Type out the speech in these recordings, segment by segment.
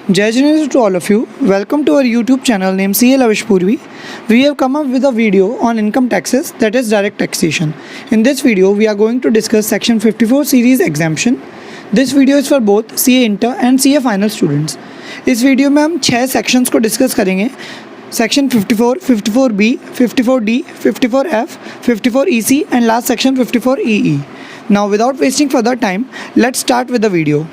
Jai Janani to all of you. Welcome to our YouTube channel named CA Lavish Purvi. We have come up with a video on income taxes, that is direct taxation. In this video, we are going to discuss section 54 series exemption. This video is for both CA Inter and CA Final students. इस video में हम 6 sections को discuss करेंगे. Section 54, 54B, 54D, 54F, 54EC and last section 54EE. Now without wasting further time, let's start with the video.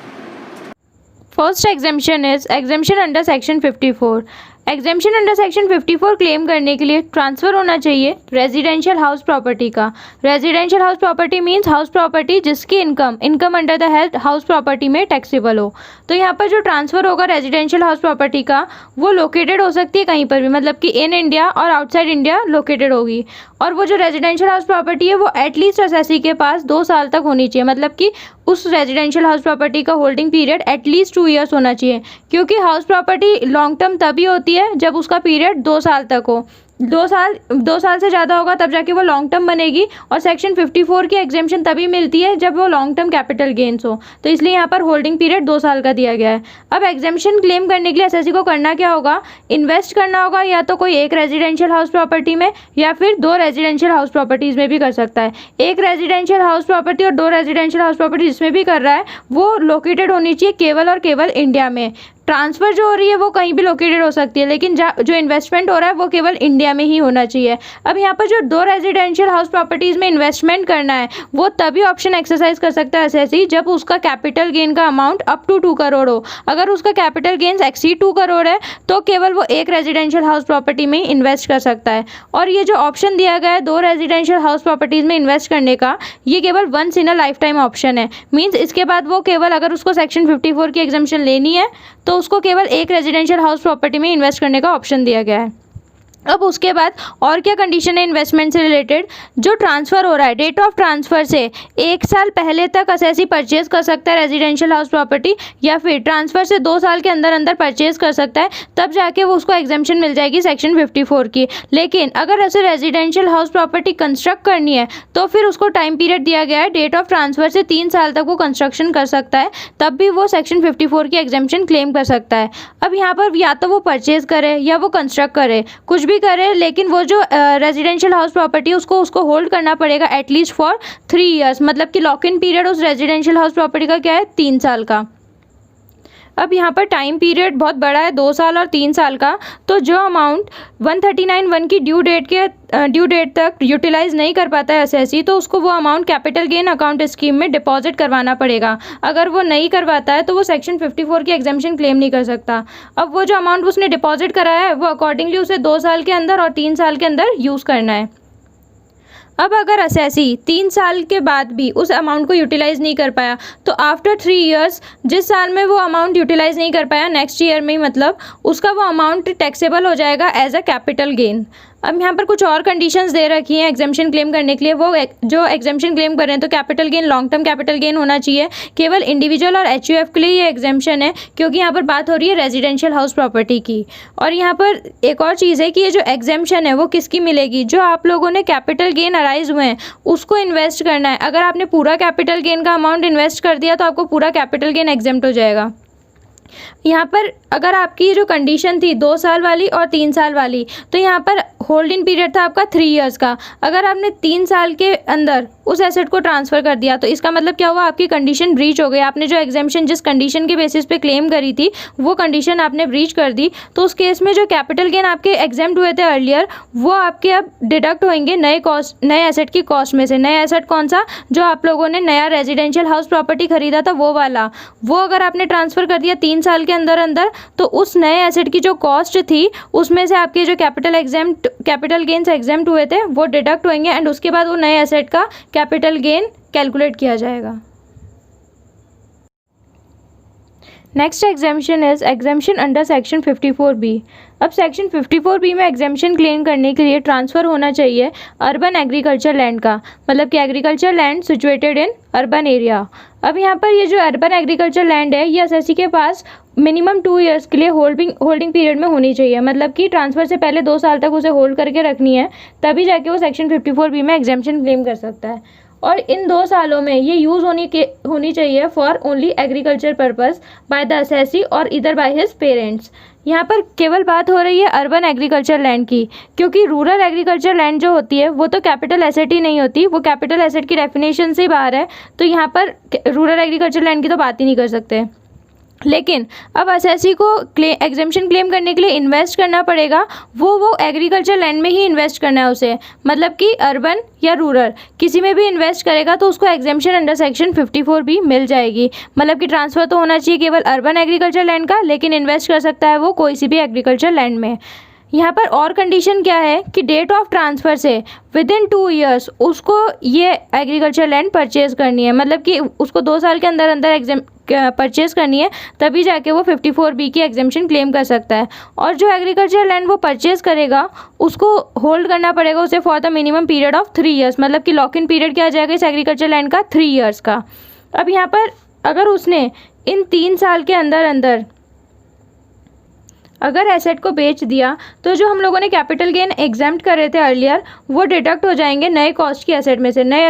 First exemption is exemption under section 54. Exemption under section 54 claim करने के लिए transfer होना चाहिए residential house property का. Residential house property means house property जिसकी income under the head house property में taxable हो. तो यहाँ पर जो ट्रांसफ़र होगा रेजिडेंशियल हाउस प्रॉपर्टी का वो लोकेटेड हो सकती है कहीं पर भी, मतलब कि इन इंडिया और आउटसाइड इंडिया लोकेटेड होगी. और वो जो रेजिडेंशियल हाउस प्रॉपर्टी है वो एटलीस्ट असेसी के पास 2 साल तक होनी चाहिए, मतलब कि उस रेजिडेंशियल हाउस प्रॉपर्टी का होल्डिंग पीरियड एटलीस्ट 2 ईयर्स होना चाहिए. क्योंकि हाउस प्रॉपर्टी लॉन्ग टर्म तभी होती है जब उसका पीरियड 2 साल तक हो. 2 साल से ज़्यादा होगा तब जाके वो लॉन्ग टर्म बनेगी. और सेक्शन 54 की एग्जेम्पशन तभी मिलती है जब वो लॉन्ग टर्म कैपिटल गेन्स हो. तो इसलिए यहाँ पर होल्डिंग पीरियड 2 साल का दिया गया है. अब एग्जेम्पशन क्लेम करने के लिए एसएससी को करना क्या होगा, इन्वेस्ट करना होगा या तो कोई एक रेजिडेंशियल हाउस प्रॉपर्टी में या फिर 2 रेजिडेंशियल हाउस प्रॉपर्टीज़ में भी कर सकता है. एक रेजिडेंशियल हाउस प्रॉपर्टी और 2 रेजिडेंशियल हाउस प्रॉपर्टी जिसमें भी कर रहा है वो लोकेटेड होनी चाहिए केवल और केवल इंडिया में. ट्रांसफ़र जो हो रही है वो कहीं भी लोकेटेड हो सकती है, लेकिन जो इन्वेस्टमेंट हो रहा है वो केवल इंडिया में ही होना चाहिए. अब यहाँ पर जो 2 रेजिडेंशियल हाउस प्रॉपर्टीज़ में इन्वेस्टमेंट करना है वो तभी ऑप्शन एक्सरसाइज कर सकता है एसएससी जब उसका कैपिटल गेन का अमाउंट अप टू 2 करोड़ हो. अगर उसका कैपिटल गेन्स एक्सीड 2 करोड़ है तो केवल वो एक रेजिडेंशियल हाउस प्रॉपर्टी में ही इन्वेस्ट कर सकता है. और ये जो ऑप्शन दिया गया है 2 रेजिडेंशियल हाउस प्रॉपर्टीज़ में इन्वेस्ट करने का, ये केवल once in a lifetime option है. मीन्स इसके बाद वो केवल अगर उसको सेक्शन 54 की एग्जेम्पशन लेनी है तो उसको केवल एक रेजिडेंशियल हाउस प्रॉपर्टी में इन्वेस्ट करने का ऑप्शन दिया गया है. अब उसके बाद और क्या कंडीशन है इन्वेस्टमेंट से रिलेटेड, जो ट्रांसफ़र हो रहा है डेट ऑफ ट्रांसफ़र से 1 साल पहले तक एसएससी परचेज कर सकता है रेजिडेंशियल हाउस प्रॉपर्टी, या फिर ट्रांसफ़र से 2 साल के अंदर अंदर परचेज कर सकता है. तब जाके वो उसको एग्जेम्पशन मिल जाएगी सेक्शन 54 की. लेकिन अगर ऐसे रेजिडेंशियल हाउस प्रॉपर्टी कंस्ट्रक्ट करनी है तो फिर उसको टाइम पीरियड दिया गया है डेट ऑफ ट्रांसफ़र से 3 साल तक वो कंस्ट्रक्शन कर सकता है, तब भी वो सेक्शन 54 की एग्जेम्पशन क्लेम कर सकता है. अब यहाँ पर या तो वो परचेज करे या वो कंस्ट्रक्ट करे, कुछ भी करे, लेकिन वो जो रेजिडेंशियल हाउस प्रॉपर्टी है उसको होल्ड करना पड़ेगा एटलीस्ट फॉर 3 ईयर्स, मतलब कि लॉक इन पीरियड उस रेजिडेंशियल हाउस प्रॉपर्टी का क्या है 3 साल का. अब यहाँ पर टाइम पीरियड बहुत बड़ा है 2 साल और 3 साल का. तो जो अमाउंट 139(1) की ड्यू डेट तक यूटिलाइज़ नहीं कर पाता है एसएससी तो उसको वो amount capital gain account scheme में डिपॉजिट करवाना पड़ेगा. अगर वो नहीं करवाता है तो वो सेक्शन 54 की एग्जेम्पशन क्लेम नहीं कर सकता. अब वो जो अमाउंट उसने डिपॉजिट कराया है वो अकॉर्डिंगली उसे 2 साल के अंदर और 3 साल के अंदर यूज़ करना है. अब अगर एसएससी 3 साल के बाद भी उस अमाउंट को यूटिलाइज़ नहीं कर पाया तो आफ्टर 3 ईयर्स जिस साल में वो अमाउंट यूटिलाइज़ नहीं कर पाया नेक्स्ट ईयर में ही, मतलब उसका वो अमाउंट टैक्सेबल हो जाएगा एज अ कैपिटल गेन. अब यहाँ पर कुछ और कंडीशंस दे रखी हैं एग्जेम्पशन क्लेम करने के लिए. वो जो एग्जेम्पशन क्लेम कर रहे हैं तो capital gain long term capital gain होना चाहिए. केवल इंडिविजुअल और एचयूएफ के लिए ये एग्जेम्पशन है क्योंकि यहाँ पर बात हो रही है रेजिडेंशियल हाउस प्रॉपर्टी की. और यहाँ पर एक और चीज़ है कि ये जो एग्जेम्पशन है वो किसकी मिलेगी, जो आप लोगों ने कैपिटल गेन अराइज हुए हैं उसको इन्वेस्ट करना है. अगर आपने पूरा कैपिटल गेन का अमाउंट इन्वेस्ट कर दिया तो आपको पूरा कैपिटल गेन एग्जेम्प्ट हो जाएगा. यहाँ पर अगर आपकी जो कंडीशन थी 2 साल वाली और 3 साल वाली, तो यहाँ पर होल्डिंग पीरियड था आपका 3 ईयर्स का. अगर आपने 3 साल के अंदर उस एसेट को ट्रांसफ़र कर दिया तो इसका मतलब क्या हुआ, आपकी कंडीशन ब्रीच हो गई. आपने जो एग्जेम्पशन जिस कंडीशन के बेसिस पे क्लेम करी थी वो कंडीशन आपने ब्रीच कर दी. तो उस केस में जो कैपिटल गेन आपके एग्जेम्प्ट हुए थे अर्लियर वो आपके अब डिडक्ट होंगे नए एसेट की कॉस्ट में से. नया एसेट कौन सा, जो आप लोगों ने नया रेजिडेंशियल हाउस प्रॉपर्टी खरीदा था वो वाला, वो अगर आपने ट्रांसफ़र कर दिया 3 साल के अंदर तो उस नए एसेट की जो कॉस्ट थी उसमें से आपके जो कैपिटल गेन्स एग्जेम्प्ट हुए थे वो डिडक्ट होंगे एंड उसके बाद वो नए एसेट का कैपिटल गेन कैलकुलेट किया जाएगा. Next exemption is exemption under section 54B. अब सेक्शन 54B में एग्जेम्पशन क्लेम करने के लिए ट्रांसफ़र होना चाहिए अर्बन एग्रीकल्चर लैंड का, मतलब कि agriculture land situated in urban area. अब यहाँ पर ये जो अर्बन एग्रीकल्चर लैंड है ये एसएससी के पास मिनिमम 2 ईयर्स के लिए होल्डिंग पीरियड में होनी चाहिए, मतलब कि ट्रांसफ़र से पहले 2 साल तक उसे होल्ड करके रखनी है, तभी जाके वो सेक्शन 54B में एग्जेम्पशन क्लेम कर सकता है. और इन 2 सालों में ये यूज़ होनी चाहिए for only agriculture purpose by the assessee और इधर बाय हिज पेरेंट्स। यहाँ पर केवल बात हो रही है अर्बन एग्रीकल्चर लैंड की, क्योंकि रूरल एग्रीकल्चर लैंड जो होती है वो तो कैपिटल एसेट ही नहीं होती, वो कैपिटल एसेट की डेफिनेशन से बाहर है, तो यहाँ पर रूरल एग्रीकल्चर लैंड की तो बात ही नहीं कर सकते। लेकिन अब असेसी को एग्जेम्पशन क्लेम करने के लिए इन्वेस्ट करना पड़ेगा, वो एग्रीकल्चर लैंड में ही इन्वेस्ट करना है उसे, मतलब कि अर्बन या रूरल किसी में भी इन्वेस्ट करेगा तो उसको एग्जेम्पशन अंडर सेक्शन 54 भी मिल जाएगी। मतलब कि ट्रांसफ़र तो होना चाहिए केवल अर्बन एग्रीकल्चर लैंड का, लेकिन इन्वेस्ट कर सकता है वो कोई सी भी एग्रीकल्चर लैंड में। यहाँ पर और कंडीशन क्या है कि डेट ऑफ ट्रांसफ़र से विद इन 2 ईयर्स उसको ये एग्रीकल्चर लैंड परचेज़ करनी है, मतलब कि उसको 2 साल के अंदर अंदर परचेज़ करनी है, तभी जाके वो 54B की एग्जेम्पशन क्लेम कर सकता है। और जो एग्रीकल्चर लैंड वो परचेज़ करेगा उसको होल्ड करना पड़ेगा उसे for the minimum period of 3 years, मतलब कि लॉक इन पीरियड क्या आ जाएगा इस एग्रीकल्चर लैंड का 3 ईयर्स का। अब यहाँ पर अगर उसने इन 3 साल के अंदर अंदर अगर एसेट को बेच दिया तो जो हम लोगों ने कैपिटल गेन एग्जेम्प्ट कर रहे थे अर्लियर वो डिडक्ट हो जाएंगे नए कॉस्ट की एसेट में से। नया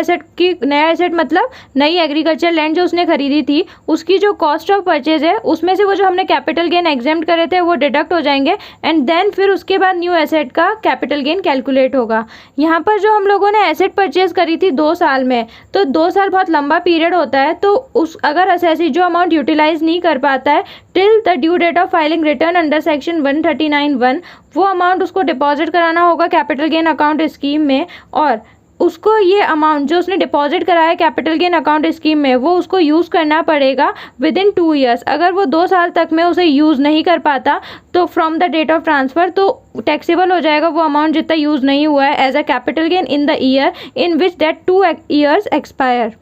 एसेट मतलब नई एग्रीकल्चर लैंड जो उसने खरीदी थी उसकी जो कॉस्ट ऑफ परचेज है उसमें से वो जो हमने कैपिटल गेन एग्जेम्प्ट करे थे वो डिडक्ट हो जाएंगे एंड देन फिर उसके बाद न्यू एसेट का कैपिटल गेन कैलकुलेट होगा। यहाँ पर जो हम लोगों ने एसेट परचेज करी थी 2 साल में, तो 2 साल बहुत लंबा पीरियड होता है, तो उस अगर असेसी जो अमाउंट यूटिलाइज नहीं कर पाता है till the due date of filing return under section 139(1) वो अमाउंट उसको डिपॉजिट कराना होगा कैपिटल गेन अकाउंट स्कीम में, और उसको ये अमाउंट जो उसने डिपॉजिट कराया है कैपिटल गेन अकाउंट स्कीम में वो उसको यूज़ करना पड़ेगा विद इन 2 ईयर्स। अगर वो 2 साल तक में उसे यूज़ नहीं कर पाता तो from the date of transfer तो टैक्सेबल हो जाएगा वो अमाउंट जितना यूज़ नहीं हुआ है as a capital gain in the year in which that 2 years expire.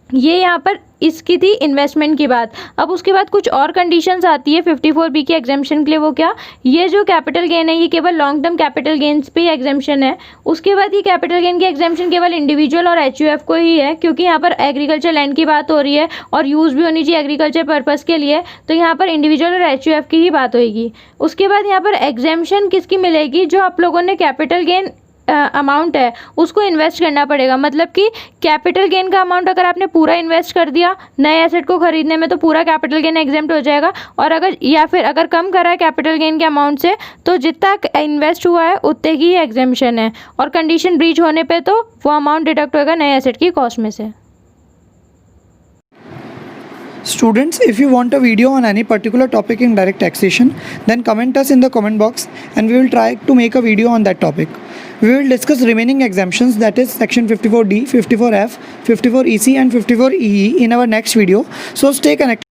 ये यहाँ पर इसकी थी इन्वेस्टमेंट की बात। अब उसके बाद कुछ और कंडीशंस आती है 54B की एग्जेम्पशन के लिए, वो क्या, ये जो कैपिटल गेन है ये केवल लॉन्ग टर्म कैपिटल गेन्स पे ही एग्जेम्पशन है। उसके बाद ये कैपिटल गेन की एग्जेम्पशन केवल इंडिविजुअल और HUF को ही है, क्योंकि यहाँ पर एग्रीकल्चर लैंड की बात हो रही है और यूज़ भी होनी चाहिए एग्रीकल्चर पर्पज़ के लिए, तो यहाँ पर इंडिविजुअल और HUF की ही बात होगी। उसके बाद यहाँ पर एग्जेम्पशन किसकी मिलेगी, जो आप लोगों ने कैपिटल गेन अमाउंट है उसको इन्वेस्ट करना पड़ेगा। मतलब कि कैपिटल गेन का अमाउंट अगर आपने पूरा इन्वेस्ट कर दिया नए एसेट को खरीदने में तो पूरा कैपिटल गेन एग्जेम्प्ट हो जाएगा, और अगर कम करा है कैपिटल गेन के अमाउंट से तो जितना इन्वेस्ट हुआ है उतने की एग्जेम्पशन है, और कंडीशन ब्रीच होने पे तो वो अमाउंट डिडक्ट होगा नए एसेट की कॉस्ट में से। Students, if you want a video on any particular topic in direct taxation, then comment us in the comment box and we will try to make a video on that topic. We will discuss remaining exemptions, that is section 54D, 54F, 54EC and 54EE in our next video. So stay connected.